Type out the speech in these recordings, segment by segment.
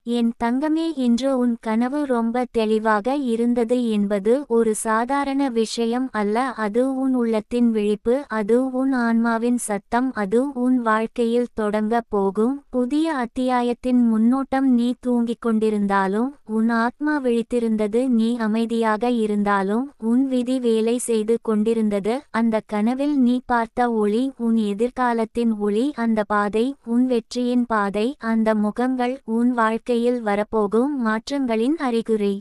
என் தங்கமே, இன்று உன் கனவு ரொம்ப தெளிவாக இருந்தது என்பது ஒரு சாதாரண விஷயம் அல்ல. அது உன் உள்ளத்தின் விழிப்பு, அது உன் ஆன்மாவின் சத்தம், அது உன் வாழ்க்கையில் தொடங்க போகும் புதிய அத்தியாயத்தின் முன்னோட்டம். நீ தூங்கிக் கொண்டிருந்தாலும் உன் ஆத்மா விழித்திருந்தது, நீ அமைதியாக இருந்தாலும் உன் விதி வேலை செய்து கொண்டிருந்தது. அந்த கனவில் நீ பார்த்த ஒளி உன் எதிர்காலத்தின் ஒளி, அந்த பாதை உன் வெற்றியின் பாதை, அந்த முகங்கள் உன் வாழ்க்கை வரப்போகும் மாற்றங்களின் அறிகுறி.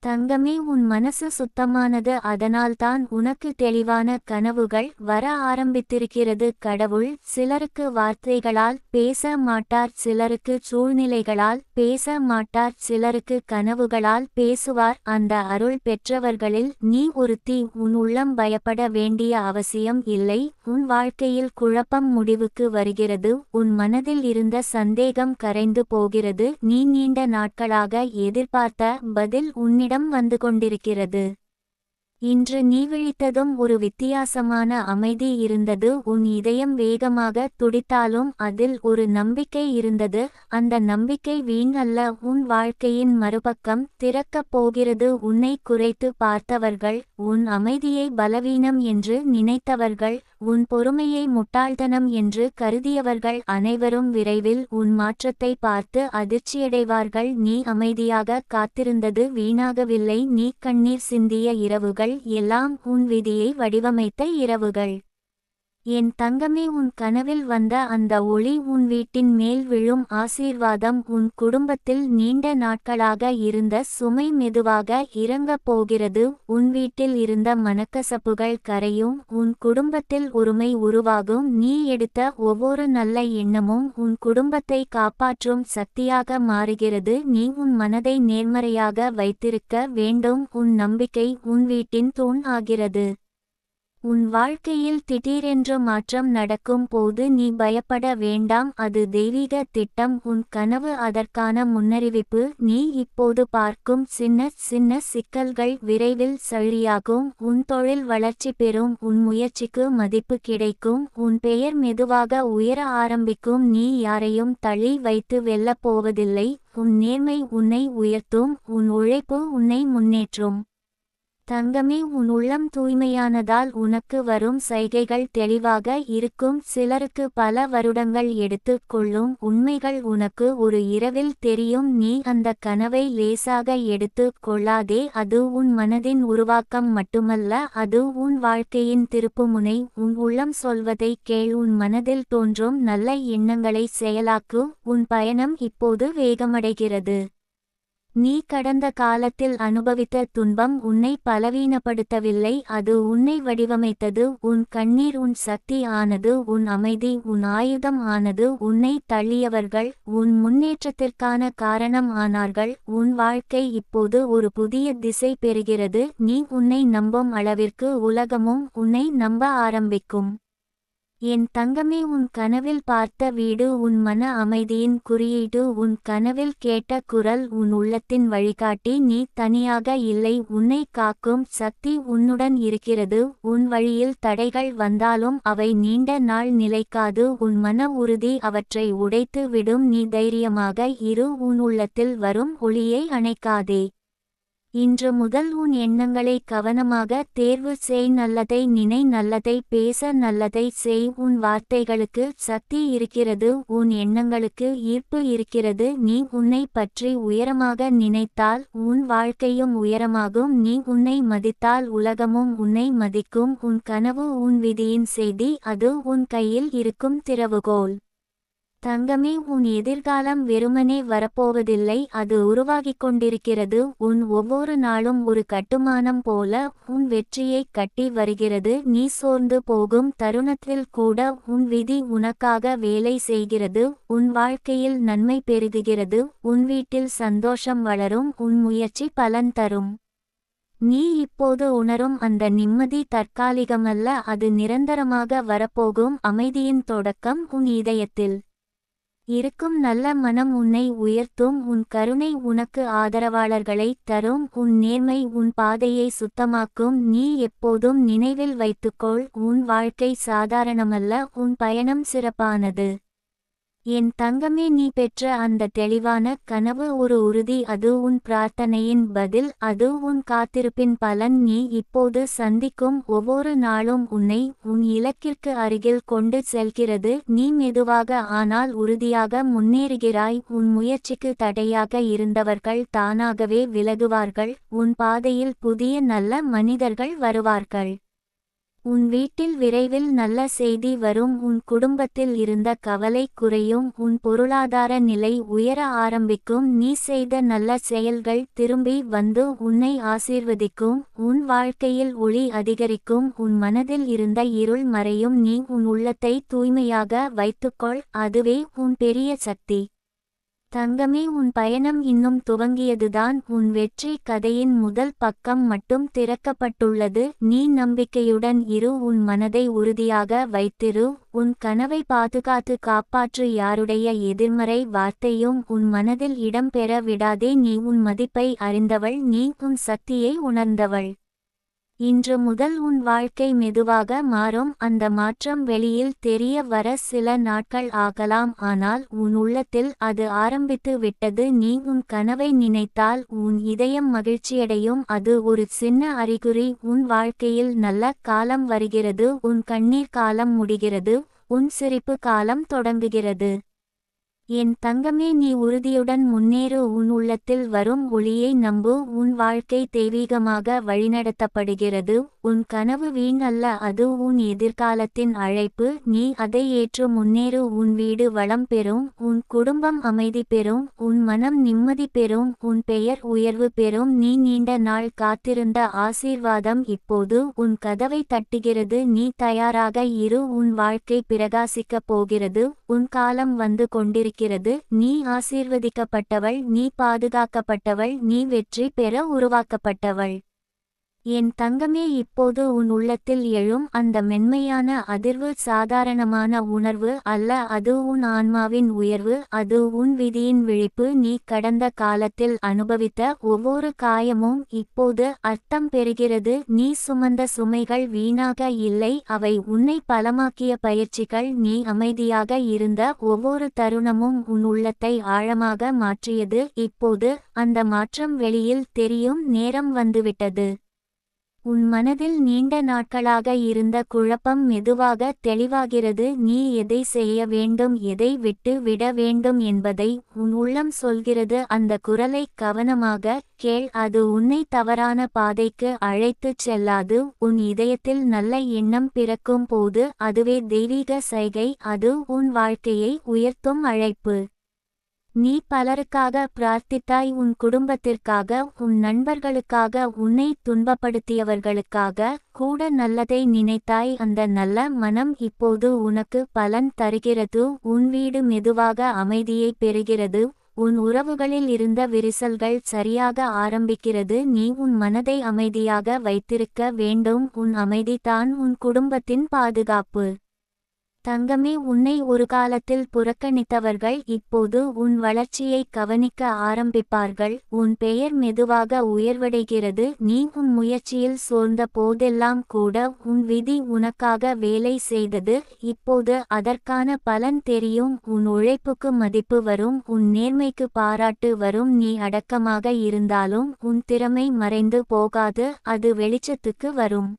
தங்கமே, உன் மனசு சுத்தமானது, அதனால்தான் உனக்கு தெளிவான கனவுகள் வர ஆரம்பித்திருக்கிறது. கடவுள் சிலருக்கு வார்த்தைகளால் பேச மாட்டார், சிலருக்கு சூழ்நிலைகளால் பேச மாட்டார், சிலருக்கு கனவுகளால் பேசுவார். அந்த அருள் பெற்றவர்களில் நீ ஒருத்தி. உன் உள்ளம் பயப்பட வேண்டிய அவசியம் இல்லை. உன் வாழ்க்கையில் குழப்பம் முடிவுக்கு வருகிறது, உன் மனதில் இருந்த சந்தேகம் கரைந்து போகிறது. நீ நீண்ட நாட்களாக எதிர்பார்த்த பதில் உன்னிடம் வந்து கொண்டிருக்கிறது. இன்று நீ விழித்ததும் ஒரு வித்தியாசமான அமைதி இருந்தது. உன் இதயம் வேகமாக துடித்தாலும் அதில் ஒரு நம்பிக்கை இருந்தது. அந்த நம்பிக்கை வீண் அல்ல, உன் வாழ்க்கையின் மறுபக்கம் திறக்கப் போகிறது. உன்னை குறைத்து பார்த்தவர்கள், உன் அமைதியை பலவீனம் என்று நினைத்தவர்கள், உன் பொறுமையை முட்டாள்தனம் என்று கருதியவர்கள் அனைவரும் விரைவில் உன் மாற்றத்தை பார்த்து அதிர்ச்சியடைவார்கள். நீ அமைதியாக காத்திருந்தது வீணாகவில்லை. நீ கண்ணீர் சிந்திய இரவுகள் எல்லாம் உன் விதியை வடிவமைத்த இரவுகள். என் தங்கமே, உன் கனவில் வந்த அந்த ஒளி உன் வீட்டின் மேல் விழும் ஆசீர்வாதம். உன் குடும்பத்தில் நீண்ட நாட்களாக இருந்த சுமை மெதுவாக இறங்கப் போகிறது. உன் வீட்டில் இருந்த மனக்கசப்புகள் கரையும், உன் குடும்பத்தில் ஒருமை உருவாகும். நீ எடுத்த ஒவ்வொரு நல்ல எண்ணமும் உன் குடும்பத்தை காப்பாற்றும் சக்தியாக மாறுகிறது. நீ உன் மனதை நேர்மறையாக வைத்திருக்க வேண்டும். உன் நம்பிக்கை உன் வீட்டின் தூண் ஆகிறது. உன் வாழ்க்கையில் திடீரென்று மாற்றம் நடக்கும் போது நீ பயப்பட வேண்டாம், அது தெய்வீக திட்டம். உன் கனவு அதற்கான முன்னறிவிப்பு. நீ இப்போது பார்க்கும் சின்ன சின்ன சிக்கல்கள் விரைவில் சரியாகும். உன் தொழில் வளர்ச்சி பெறும், உன் முயற்சிக்கு மதிப்பு கிடைக்கும், உன் பெயர் மெதுவாக உயர ஆரம்பிக்கும். நீ யாரையும் தள்ளி வைத்து வெல்லப் போவதில்லை. உன் நேர்மை உன்னை உயர்த்தும், உன் உழைப்பு உன்னை முன்னேற்றும். தங்கமே, உன் உள்ளம் தூய்மையானதால் உனக்கு வரும் செய்கைகள் தெளிவாக இருக்கும். சிலருக்கு பல வருடங்கள் எடுத்து கொள்ளும் உண்மைகள் உனக்கு ஒரு இரவில் தெரியும். நீ அந்த கனவை லேசாக எடுத்து கொள்ளாதே. அது உன் மனதின் உருவாக்கம் மட்டுமல்ல, அது உன் வாழ்க்கையின் திருப்புமுனை. உன் உள்ளம் சொல்வதை கேள், உன் மனதில் தோன்றும் நல்ல எண்ணங்களை செயலாக்கு. உன் பயணம் இப்போது வேகமடைகிறது. நீ கடந்த காலத்தில் அனுபவித்த துன்பம் உன்னை பலவீனப்படுத்தவில்லை, அது உன்னை வடிவமைத்தது. உன் கண்ணீர் உன் சக்தி ஆனது, உன் அமைதி உன் ஆயுதம் ஆனது. உன்னை தள்ளியவர்கள் உன் முன்னேற்றத்திற்கான காரணம் ஆனார்கள். உன் வாழ்க்கை இப்போது ஒரு புதிய திசை பெறுகிறது. நீ உன்னை நம்பும் அளவிற்கு உலகமும் உன்னை நம்ப ஆரம்பிக்கும். என் தங்கமே, உன் கனவில் பார்த்த வீடு உன் மன அமைதியின் குறியீடு. உன் கனவில் கேட்ட குரல் உன் உள்ளத்தின் வழிகாட்டி. நீ தனியாக இல்லை, உன்னை காக்கும் சக்தி உன்னுடன் இருக்கிறது. உன் வழியில் தடைகள் வந்தாலும் அவை நீண்ட நாள் நிலைக்காது. உன் மன உறுதி அவற்றை உடைத்து விடும். நீ தைரியமாக இரு, உன் உள்ளத்தில் வரும் ஒளியை அணைக்காதே. இன்று முதல் உன் எண்ணங்களை கவனமாக தேர்வு செய். நல்லதை நினை, நல்லதை பேச, நல்லதை செய். உன் வார்த்தைகளுக்கு சக்தி இருக்கிறது, உன் எண்ணங்களுக்கு ஈர்ப்பு இருக்கிறது. நீ உன்னை பற்றி உயரமாக நினைத்தால் உன் வாழ்க்கையும் உயரமாகும். நீ உன்னை மதித்தால் உலகமும் உன்னை மதிக்கும். உன் கனவு உன் விதியின் செய்தி, அது உன் கையில் இருக்கும் திறவுகோல். தங்கமே, உன் எதிர்காலம் வெறுமனே வரப்போவதில்லை, அது உருவாகிக் கொண்டிருக்கிறது. உன் ஒவ்வொரு நாளும் ஒரு கட்டுமானம் போல உன் வெற்றியை கட்டி வருகிறது. நீ சோர்ந்து போகும் தருணத்தில் கூட உன் விதி உனக்காக வேலை செய்கிறது. உன் வாழ்க்கையில் நன்மை பெருகுகிறது, உன் வீட்டில் சந்தோஷம் வளரும், உன் முயற்சி பலன் தரும். நீ இப்போது உணரும் அந்த நிம்மதி தற்காலிகமல்ல, அது நிரந்தரமாக வரப்போகும் அமைதியின் தொடக்கம். உன் இதயத்தில் இருக்கும் நல்ல மனம் உன்னை உயர்த்தும், உன் கருணை உனக்கு ஆதரவாளர்களை தரும், உன் நேர்மை உன் பாதையை சுத்தமாக்கும். நீ எப்போதும் நினைவில் வைத்துக்கொள், உன் வாழ்க்கை சாதாரணமல்ல, உன் பயணம் சிறப்பானது. என் தங்கமே, நீ பெற்ற அந்த தெளிவான கனவு ஒரு உறுதி. அது உன் பிரார்த்தனையின் பதில். அது உன் காத்திருப்பின் பலன். நீ இப்போது சந்திக்கும் ஒவ்வொரு நாளும் உன்னை உன் இலக்கிற்கு அருகில் கொண்டு செல்கிறது. நீ மெதுவாக ஆனால் உறுதியாக முன்னேறுகிறாய். உன் முயற்சிக்கு தடையாக இருந்தவர்கள் தானாகவே விலகுவார்கள். உன் பாதையில் புதிய நல்ல மனிதர்கள் வருவார்கள். உன் வீட்டில் விரைவில் நல்ல செய்தி வரும். உன் குடும்பத்தில் இருந்த கவலை குறையும். உன் பொருளாதார நிலை உயர ஆரம்பிக்கும். நீ செய்த நல்ல செயல்கள் திரும்பி வந்து உன்னை ஆசீர்வதிக்கும். உன் வாழ்க்கையில் ஒளி அதிகரிக்கும். உன் மனதில் இருந்த இருள் மறையும். நீ உன் உள்ளத்தை தூய்மையாக வைத்துக்கொள். அதுவே உன் பெரிய சக்தி. தங்கமே, உன் பயணம் இன்னும் துவங்கியதுதான். உன் வெற்றி கதையின் முதல் பக்கம் மட்டும் திறக்கப்பட்டுள்ளது. நீ நம்பிக்கையுடன் இரு. உன் மனதை உறுதியாக வைத்திரு. உன் கனவை பாதுகாத்து காப்பாற்று. யாருடைய எதிர்மறை வார்த்தையும் உன் மனதில் இடம் பெற விடாதே. நீ உன் மதிப்பை அறிந்தவள். நீ உன் சக்தியை உணர்ந்தவள். இன்று முதல் உன் வாழ்க்கை மெதுவாக மாறும். அந்த மாற்றம் வெளியில் தெரிய வர சில நாட்கள் ஆகலாம். ஆனால் உன் உள்ளத்தில் அது ஆரம்பித்து விட்டது. நீ உன் கனவை நினைத்தால் உன் இதயம் மகிழ்ச்சியடையும். அது ஒரு சின்ன அறிகுறி. உன் வாழ்க்கையில் நல்ல காலம் வருகிறது. உன் கண்ணீர் காலம் முடிகிறது. உன் சிரிப்பு காலம் தொடங்குகிறது. என் தங்கமே, நீ உறுதியுடன் முன்னேறு. உன் உள்ளத்தில் வரும் ஒளியை நம்பு. உன் வாழ்க்கை தெய்வீகமாக வழிநடத்தப்படுகிறது. உன் கனவு வீண் அல்ல. அது உன் எதிர்காலத்தின் அழைப்பு. நீ அதை ஏற்று முன்னேறு. உன் வீடு வளம் பெறும். உன் குடும்பம் அமைதி பெறும். உன் மனம் நிம்மதி பெறும். உன் பெயர் உயர்வு பெறும். நீ நீண்ட நாள் காத்திருந்த ஆசீர்வாதம் இப்போது உன் கதவை தட்டுகிறது. நீ தயாராக இரு. உன் வாழ்க்கை பிரகாசிக்கப் போகிறது. உன் காலம் வந்து கொண்டிருக்கிறது. நீ ஆசீர்வதிக்கப்பட்டவள். நீ பாதுகாக்கப்பட்டவள். நீ வெற்றி பெற உருவாக்கப்பட்டவள். என் தங்கமே, இப்போது உன் உள்ளத்தில் எழும் அந்த மென்மையான அதிர்வு சாதாரணமான உணர்வு அல்ல. அது உன் ஆன்மாவின் உயர்வு. அது உன் விதியின் விழிப்பு. நீ கடந்த காலத்தில் அனுபவித்த ஒவ்வொரு காயமும் இப்போது அர்த்தம் பெறுகிறது. நீ சுமந்த சுமைகள் வீணாக இல்லை. அவை உன்னை பலமாக்கிய பயிற்சிகள். நீ அமைதியாக இருந்த ஒவ்வொரு தருணமும் உன் உள்ளத்தை ஆழமாக மாற்றியது. இப்போது அந்த மாற்றம் வெளியில் தெரியும். நேரம் வந்துவிட்டது. உன் மனதில் நீண்ட நாட்களாக இருந்த குழப்பம் மெதுவாக தெளிவாகிறது. நீ எதை செய்ய வேண்டும், எதை விட்டு விட வேண்டும் என்பதை உன் உள்ளம் சொல்கிறது. அந்த குரலை கவனமாக கேள். அது உன்னை தவறான பாதைக்கு அழைத்துச் செல்லாது. உன் இதயத்தில் நல்ல எண்ணம் பிறக்கும் போது அதுவே தெய்வீக சைகை. அது உன் வாழ்க்கையை உயர்த்தும் அழைப்பு. நீ பலருக்காக பிரார்த்தித்தாய். உன் குடும்பத்திற்காக, உன் நண்பர்களுக்காக, உன்னை துன்பப்படுத்தியவர்களுக்காக கூட நல்லதை நினைத்தாய். அந்த நல்ல மனம் இப்போது உனக்கு பலன் தருகிறது. உன் வீடு மெதுவாக அமைதியை பெறுகிறது. உன் உறவுகளில் இருந்த விரிசல்கள் சரியாக ஆரம்பிக்கிறது. நீ உன் மனதை அமைதியாக வைத்திருக்க வேண்டும். உன் அமைதி தான் உன் குடும்பத்தின் பாதுகாப்பு. தங்கமே, உன்னை ஒரு காலத்தில் புறக்கணித்தவர்கள் இப்போது உன் வளர்ச்சியை கவனிக்க ஆரம்பிப்பார்கள். உன் பெயர் மெதுவாக உயர்வடைகிறது. நீ உன் முயற்சியில் சோர்ந்த போதெல்லாம் கூட உன் விதி உனக்காக வேலை செய்தது. இப்போது அதற்கான பலன் தெரியும். உன் உழைப்புக்கு மதிப்பு வரும். உன் நேர்மைக்கு பாராட்டு வரும். நீ அடக்கமாக இருந்தாலும் உன் திறமை மறைந்து போகாது. அது வெளிச்சத்துக்கு வரும்.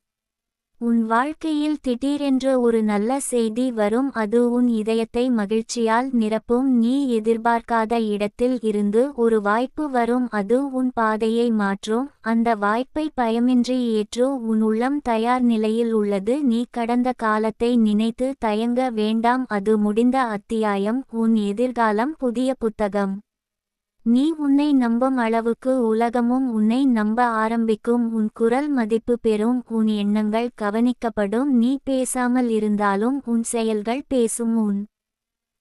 உன் வாழ்க்கையில் திடீரென்று ஒரு நல்ல செய்தி வரும். அது உன் இதயத்தை மகிழ்ச்சியால் நிரப்பும். நீ எதிர்பார்க்காத இடத்தில் இருந்து ஒரு வாய்ப்பு வரும். அது உன் பாதையை மாற்றும். அந்த வாய்ப்பை பயமின்றி ஏற்று. உன் உள்ளம் தயார் நிலையில் உள்ளது. நீ கடந்த காலத்தை நினைத்து தயங்க வேண்டாம். அது முடிந்த அத்தியாயம். உன் எதிர்காலம் புதிய புத்தகம். நீ உன்னை நம்பும் அளவுக்கு உலகமும் உன்னை நம்ப ஆரம்பிக்கும். உன் குரல் மதிப்பு பெறும். உன் எண்ணங்கள் கவனிக்கப்படும். நீ பேசாமல் இருந்தாலும் உன் செயல்கள் பேசும். உன்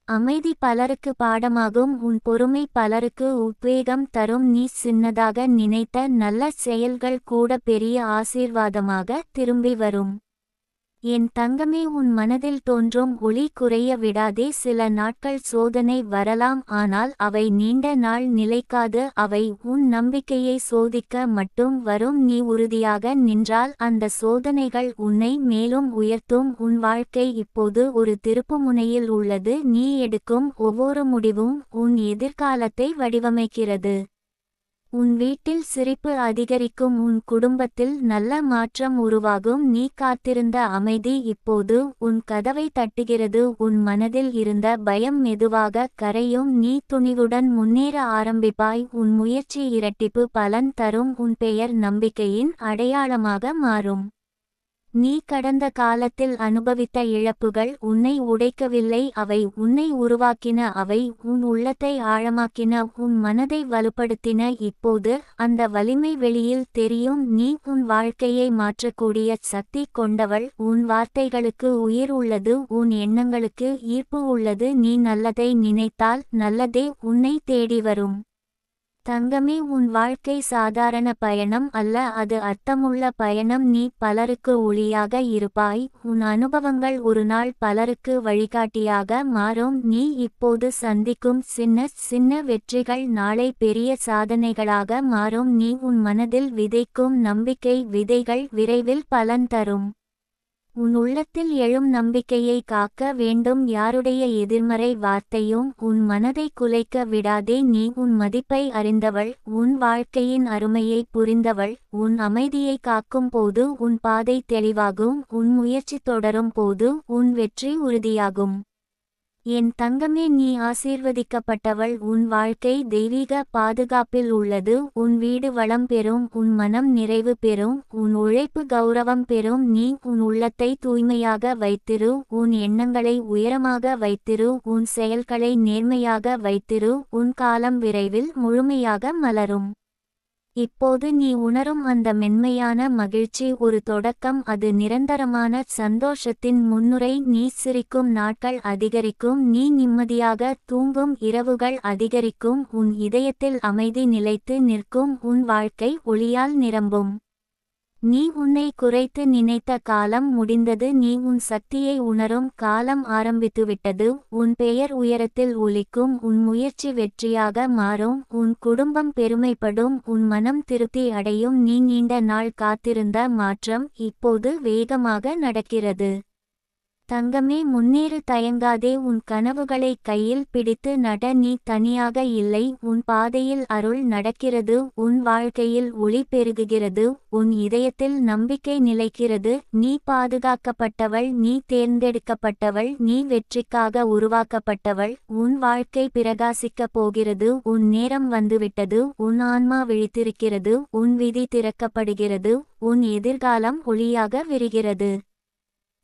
அமைதி பலருக்கு பாடமாகும். உன் பொறுமை பலருக்கு உத்வேகம் தரும். நீ சின்னதாக நினைத்த நல்ல செயல்கள் கூட பெரிய ஆசீர்வாதமாக திரும்பி வரும். என் தங்கமே, உன் மனதில் தோன்றும் ஒளி குறைய விடாதே. சில நாட்கள் சோதனை வரலாம், ஆனால் அவை நீண்ட நாள் நிலைக்காது. அவை உன் நம்பிக்கையை சோதிக்க மட்டும் வரும். நீ உறுதியாக நின்றால் அந்த சோதனைகள் உன்னை மேலும் உயர்த்தும். உன் வாழ்க்கை இப்போது ஒரு திருப்புமுனையில் உள்ளது. நீ எடுக்கும் ஒவ்வொரு முடிவும் உன் எதிர்காலத்தை வடிவமைக்கிறது. உன் வீட்டில் சிரிப்பு அதிகரிக்கும். உன் குடும்பத்தில் நல்ல மாற்றம் உருவாகும். நீ காத்திருந்த அமைதி இப்போது உன் கதவை தட்டுகிறது. உன் மனதில் இருந்த பயம் மெதுவாக கரையும். நீ துணிவுடன் முன்னேற ஆரம்பிப்பாய். உன் முயற்சி இரட்டிப்பு பலன் தரும். உன் பெயர் நம்பிக்கையின் அடையாளமாக மாறும். நீ கடந்த காலத்தில் அனுபவித்த இழப்புகள் உன்னை உடைக்கவில்லை, அவை உன்னை உருவாக்கின. அவை உன் உள்ளத்தை ஆழமாக்கின, உன் மனதை வலுப்படுத்தின. இப்போது அந்த வலிமை வெளியில் தெரியும். நீ உன் வாழ்க்கையை மாற்றக்கூடிய சக்தி கொண்டவள். உன் வார்த்தைகளுக்கு உயிர் உள்ளது, உன் எண்ணங்களுக்கு ஈர்ப்பு உள்ளது. நீ நல்லதை நினைத்தால் நல்லதே உன்னை தேடி வரும். தங்கமே, உன் வாழ்க்கை சாதாரண பயணம் அல்ல, அது அர்த்தமுள்ள பயணம். நீ பலருக்கு ஒளியாக இருப்பாய். உன் அனுபவங்கள் ஒரு நாள் பலருக்கு வழிகாட்டியாக மாறும். நீ இப்போது சந்திக்கும் சின்ன சின்ன வெற்றிகள் நாளை பெரிய சாதனைகளாக மாறும். நீ உன் மனதில் விதைக்கும் நம்பிக்கை விதைகள் விரைவில் பலன் தரும். உன் உள்ளத்தில் எழும் நம்பிக்கையை காக்க வேண்டும். யாருடைய எதிர்மறை வார்த்தையும் உன் மனதை குலைக்க விடாதே. நீ உன் மதிப்பை அறிந்தவள், உன் வாழ்க்கையின் அருமையை புரிந்தவள். உன் அமைதியை காக்கும் போது உன் பாதை தெளிவாகும். உன் முயற்சி தொடரும் போது உன் வெற்றி உறுதியாகும். என் தங்கமே, நீ ஆசீர்வதிக்கப்பட்டவள். உன் வாழ்க்கை தெய்வீக பாதுகாப்பில் உள்ளது. உன் வீடு வளம் பெறும், உன் மனம் நிறைவு பெறும், உன் உழைப்பு கௌரவம் பெறும். நீ உன் உள்ளத்தை தூய்மையாக வைத்திரு, உன் எண்ணங்களை உயரமாக வைத்திரு, உன் செயல்களை நேர்மையாக வைத்திரு. உன் காலம் விரைவில் முழுமையாக மலரும். இப்போது நீ உணரும் அந்த மென்மையான மகிழ்ச்சி ஒரு தொடக்கம். அது நிரந்தரமான சந்தோஷத்தின் முன்னுரை. நீ சிரிக்கும் நாட்கள் அதிகரிக்கும். நீ நிம்மதியாக தூங்கும் இரவுகள் அதிகரிக்கும். உன் இதயத்தில் அமைதி நிலைத்து நிற்கும். உன் வாழ்க்கை ஒளியால் நிரம்பும். நீ உன்னை குறைத்து நினைத்த காலம் முடிந்தது. நீ உன் சக்தியை உணரும் காலம் ஆரம்பித்துவிட்டது. உன் பெயர் உயரத்தில் ஒலிக்கும். உன் முயற்சி வெற்றியாக மாறும். உன் குடும்பம் பெருமைப்படும். உன் மனம் திருப்தி அடையும். நீ நீண்ட நாள் காத்திருந்த மாற்றம் இப்போது வேகமாக நடக்கிறது. தங்கமே, முன்னேறு, தயங்காதே. உன் கனவுகளை கையில் பிடித்து நட. நீ தனியாக இல்லை. உன் பாதையில் அருள் நடக்கிறது. உன் வாழ்க்கையில் ஒளி பெருகுகிறது. உன் இதயத்தில் நம்பிக்கை நிலைக்கிறது. நீ பாதுகாக்கப்பட்டவள், நீ தேர்ந்தெடுக்கப்பட்டவள், நீ வெற்றிக்காக உருவாக்கப்பட்டவள். உன் வாழ்க்கை பிரகாசிக்கப் போகிறது. உன் நேரம் வந்துவிட்டது. உன் ஆன்மா விழித்திருக்கிறது. உன் விதி திறக்கப்படுகிறது. உன் எதிர்காலம் ஒளியாக விரிகிறது.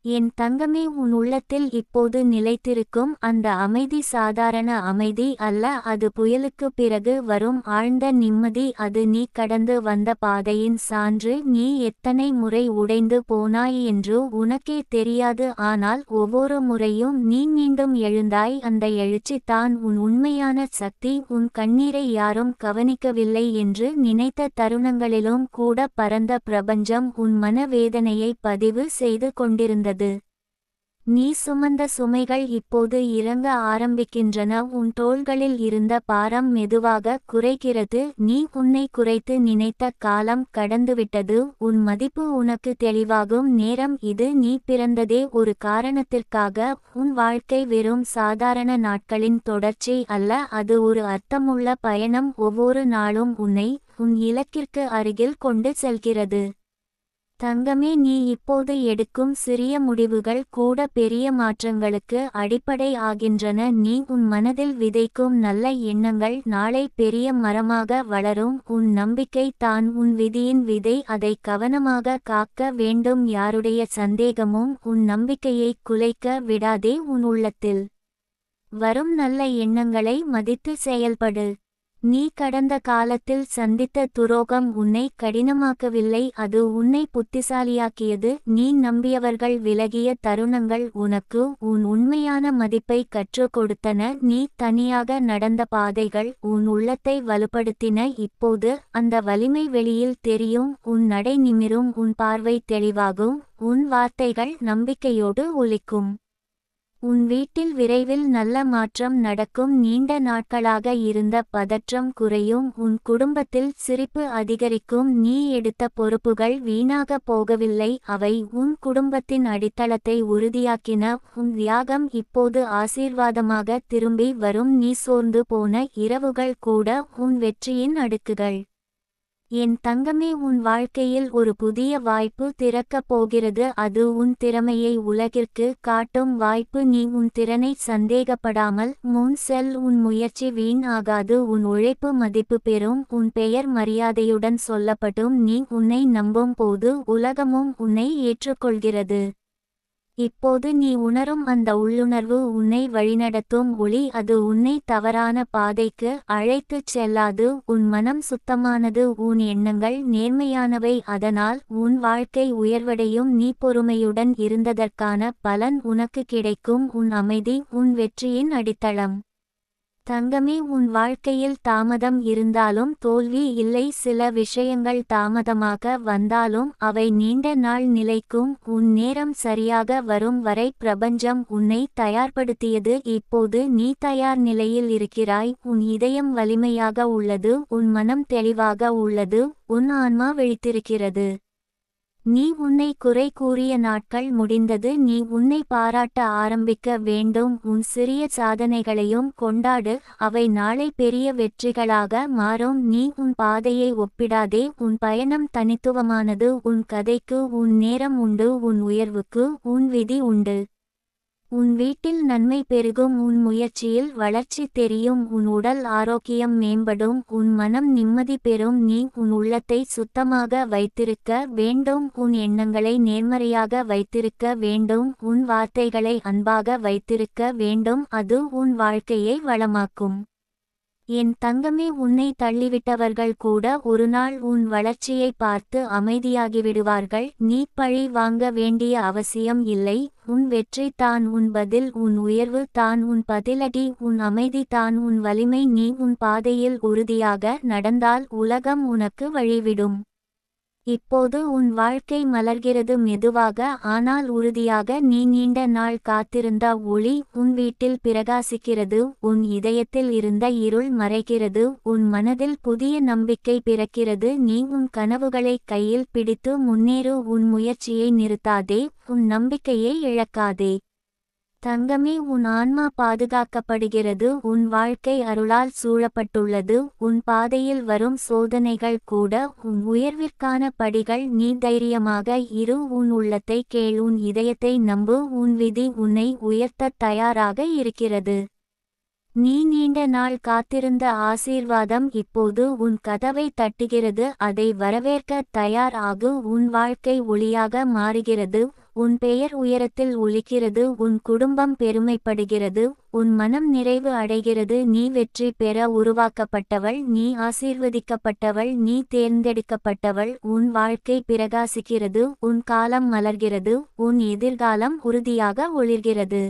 என் தங்கமே, உன் உள்ளத்தில் இப்போது நிலைத்திருக்கும் அந்த அமைதி சாதாரண அமைதி அல்ல, அது புயலுக்கு பிறகு வரும் ஆழ்ந்த நிம்மதி. அது நீ கடந்து வந்த பாதையின் சான்று. நீ எத்தனை முறை உடைந்து போனாய் என்று உனக்கே தெரியாது, ஆனால் ஒவ்வொரு முறையும் நீ மீண்டும் எழுந்தாய். அந்த எழுச்சி தான் உன் உண்மையான சக்தி. உன் கண்ணீரை யாரும் கவனிக்கவில்லை என்று நினைத்த தருணங்களிலும் கூட பரந்த பிரபஞ்சம் உன் மனவேதனையை பதிவு செய்து கொண்டிருந்தது. நீ சுமந்த சுமைகள் இப்போது இறங்க ஆரம்பிக்கின்றன. உன் தோள்களில் இருந்த பாரம் மெதுவாக குறைகிறது. நீ உன்னை குறைத்து நினைத்த காலம் கடந்துவிட்டது. உன் மதிப்பு உனக்கு தெளிவாகும் நேரம் இது. நீ பிறந்ததே ஒரு காரணத்திற்காக. உன் வாழ்க்கை வெறும் சாதாரண நாட்களின் தொடர்ச்சி அல்ல, அது ஒரு அர்த்தமுள்ள பயணம். ஒவ்வொரு நாளும் உன்னை உன் இலக்கிற்கு அருகில் கொண்டு செல்கிறது. தங்கமே, நீ இப்போது எடுக்கும் சிறிய முடிவுகள் கூட பெரிய மாற்றங்களுக்கு அடிப்படை ஆகின்றன. நீ உன் மனதில் விதைக்கும் நல்ல எண்ணங்கள் நாளை பெரிய மரமாக வளரும். உன் நம்பிக்கை தான் உன் விதியின் விதை, அதை கவனமாக காக்க வேண்டும். யாருடைய சந்தேகமும் உன் நம்பிக்கையை குலைக்க விடாதே. உன் உள்ளத்தில் வரும் நல்ல எண்ணங்களை மதித்து செயல்படு. நீ கடந்த காலத்தில் சந்தித்த துரோகம் உன்னை கடினமாக்கவில்லை, அது உன்னை புத்திசாலியாக்கியது. நீ நம்பியவர்கள் விலகிய தருணங்கள் உனக்கு உன் உண்மையான மதிப்பை கற்றுக் கொடுத்தன. நீ தனியாக நடந்த பாதைகள் உன் உள்ளத்தை வலுப்படுத்தின. இப்போது அந்த வலிமை வெளியில் தெரியும். உன் நடை நிமிரும், உன் பார்வை தெளிவாகும், உன் வார்த்தைகள் நம்பிக்கையோடு ஒலிக்கும். உன் வீட்டில் விரைவில் நல்ல மாற்றம் நடக்கும். நீண்ட நாட்களாக இருந்த பதற்றம் குறையும். உன் குடும்பத்தில் சிரிப்பு அதிகரிக்கும். நீ எடுத்த பொறுப்புகள் வீணாக போகவில்லை, அவை உன் குடும்பத்தின் அடித்தளத்தை உறுதியாக்கின. உன் தியாகம் இப்போது ஆசீர்வாதமாக திரும்பி வரும். நீ சோர்ந்து போன இரவுகள் கூட உன் வெற்றியின் அடுக்குகள். என் தங்கமே, உன் வாழ்க்கையில் ஒரு புதிய வாய்ப்பு திறக்கப் போகிறது. அது உன் திறமையை உலகிற்கு காட்டும் வாய்ப்பு. நீ உன் திறனை சந்தேகப்படாமல் முன் செல். உன் முயற்சி வீண் ஆகாது. உன் உழைப்பு மதிப்பு பெறும். உன் பெயர் மரியாதையுடன் சொல்லப்படும். நீ உன்னை நம்பும் போது உலகமும் உன்னை ஏற்றுக்கொள்கிறது. இப்போது நீ உணரும் அந்த உள்ளுணர்வு உன்னை வழிநடத்தும் ஒளி. அது உன்னை தவறான பாதைக்கு அழைத்துச் செல்லாது. உன் மனம் சுத்தமானது, உன் எண்ணங்கள் நேர்மையானவை, அதனால் உன் வாழ்க்கை உயர்வடையும். நீ பொறுமையுடன் இருந்ததற்கான பலன் உனக்கு கிடைக்கும். உன் அமைதி உன் வெற்றியின் அடித்தளம். தங்கமே, உன் வாழ்க்கையில் தாமதம் இருந்தாலும் தோல்வி இல்லை. சில விஷயங்கள் தாமதமாக வந்தாலும் அவை நீண்ட நாள் நிலைக்கும். உன் நேரம் சரியாக வரும் வரை பிரபஞ்சம் உன்னை தயார்படுத்தியது. இப்போது நீ தயார் நிலையில் இருக்கிறாய். உன் இதயம் வலிமையாக உள்ளது, உன் மனம் தெளிவாக உள்ளது, உன் ஆன்மா விழித்திருக்கிறது. நீ உன்னை குறை கூறிய நாட்கள் முடிந்தது. நீ உன்னை பாராட்ட ஆரம்பிக்க வேண்டும். உன் சிறிய சாதனைகளையும் கொண்டாடு, அவை நாளை பெரிய வெற்றிகளாக மாறும். நீ உன் பாதையை ஒப்பிடாதே, உன் பயணம் தனித்துவமானது. உன் கதைக்கு உன் நேரம் உண்டு, உன் உயர்வுக்கு உன் விதி உண்டு. உன் வீட்டில் நன்மை பெருகும். உன் முயற்சியில் வளர்ச்சி தெரியும். உன் உடல் ஆரோக்கியம் மேம்படும். உன் மனம் நிம்மதி பெறும். நீ உன் உள்ளத்தை சுத்தமாக வைத்திருக்க வேண்டும். உன் எண்ணங்களை நேர்மறையாக வைத்திருக்க வேண்டும். உன் வார்த்தைகளை அன்பாக வைத்திருக்க வேண்டும். அது உன் வாழ்க்கையை வளமாக்கும். என் தங்கமே, உன்னை தள்ளிவிட்டவர்கள் கூட ஒருநாள் உன் வளர்ச்சியை பார்த்து அமைதியாகிவிடுவார்கள். நீ பழி வாங்க வேண்டிய அவசியம் இல்லை. உன் வெற்றி தான் உன் பதில், உன் உயர்வு தான் உன் பதிலடி, உன் அமைதி தான் உன் வலிமை. நீ உன் பாதையில் உறுதியாக நடந்தால் உலகம் உனக்கு வழிவிடும். இப்போது உன் வாழ்க்கை மலர்கிறது, மெதுவாக ஆனால் உறுதியாக. நீ நீண்ட நாள் காத்திருந்த ஒளி உன் வீட்டில் பிரகாசிக்கிறது. உன் இதயத்தில் இருந்த இருள் மறைகிறது. உன் மனதில் புதிய நம்பிக்கை பிறக்கிறது. நீ உன் கனவுகளை கையில் பிடித்து முன்னேறு. உன் முயற்சியை நிறுத்தாதே, உன் நம்பிக்கையை இழக்காதே. தங்கமே, உன் ஆன்மா பாதுகாக்கப்படுகிறது. உன் வாழ்க்கை அருளால் சூழப்பட்டுள்ளது. உன் பாதையில் வரும் சோதனைகள் கூட உன் உயர்விற்கான படிகள். நீ தைரியமாக இரு. உன் உள்ளத்தை கேள், உன் இதயத்தை நம்பு. உன் விதி உன்னை உயர்த்தத் தயாராக இருக்கிறது. நீ நீண்ட நாள் காத்திருந்த ஆசீர்வாதம் இப்போது உன் கதவை தட்டுகிறது. அதை வரவேற்க தயார் ஆகு. உன் வாழ்க்கை ஒளியாக மாறுகிறது. உன் பெயர் உயரத்தில் ஒலிக்கிறது. உன் குடும்பம் பெருமைப்படுகிறது. உன் மனம் நிறைவு அடைகிறது. நீ வெற்றி பெற உருவாக்கப்பட்டவள். நீ ஆசீர்வதிக்கப்பட்டவள். நீ தேர்ந்தெடுக்கப்பட்டவள். உன் வாழ்க்கை பிரகாசிக்கிறது. உன் காலம் மலர்கிறது. உன் எதிர்காலம் உறுதியாக ஒளிர்கிறது.